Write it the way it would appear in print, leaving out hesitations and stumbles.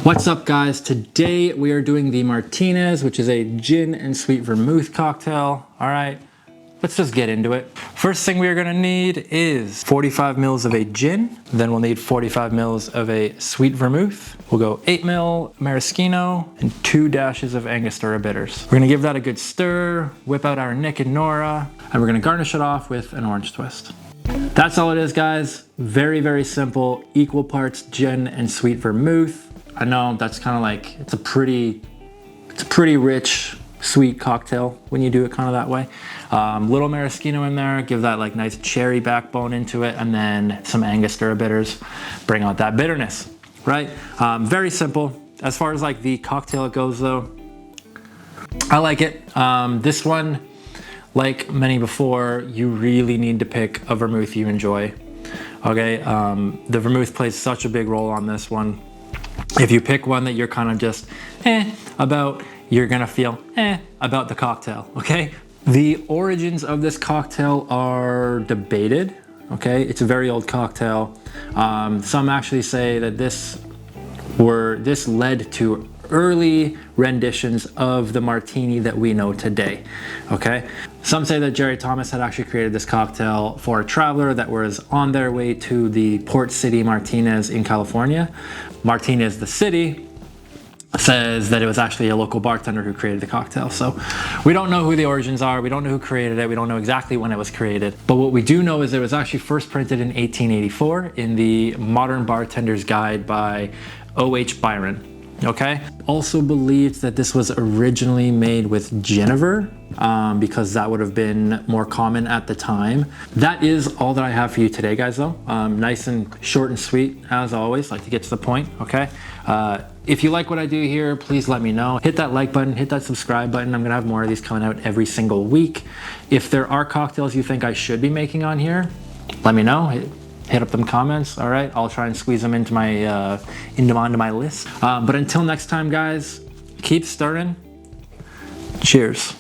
What's up, guys? Today we are doing the Martinez, which is a gin and sweet vermouth cocktail. All right, let's just get into it. First thing we are gonna need is 45 mils of a gin. Then we'll need 45 mils of a sweet vermouth. We'll go 8 mil Maraschino and 2 dashes of Angostura bitters. We're gonna give that a good stir, whip out our Nick and Nora, and we're gonna garnish it off with an orange twist. That's all it is, guys. Very, very simple. Equal parts gin and sweet vermouth. I know that's kind of like, it's a pretty rich, sweet cocktail when you do it kind of that way. Little maraschino in there, give that like nice cherry backbone into it, and then some Angostura bitters, bring out that bitterness, right? Very simple. As far as like the cocktail it goes though, I like it. This one, like many before, you really need to pick a vermouth you enjoy, okay? The vermouth plays such a big role on this one. If you pick one that you're kind of just about, you're gonna feel about the cocktail, okay? The origins of this cocktail are debated, okay? It's a very old cocktail. Some actually say that this led to early renditions of the Martini that we know today, okay? Some say that Jerry Thomas had actually created this cocktail for a traveler that was on their way to the port city Martinez in California. Martinez, the city, says that it was actually a local bartender who created the cocktail. So we don't know who the origins are. We don't know who created it. We don't know exactly when it was created. But what we do know is it was actually first printed in 1884 in the Modern Bartender's Guide by O.H. Byron. Okay. Also believed that this was originally made with Genever because that would have been more common at the time. That is all that I have for you today, guys, though. Nice and short and sweet, as always, like to get to the point, okay? If you like what I do here, please let me know. Hit that like button, hit that subscribe button. I'm gonna have more of these coming out every single week. If there are cocktails you think I should be making on here, let me know. Hit up them comments, all right? I'll try and squeeze them into my onto my list. But until next time, guys, keep stirring. Cheers.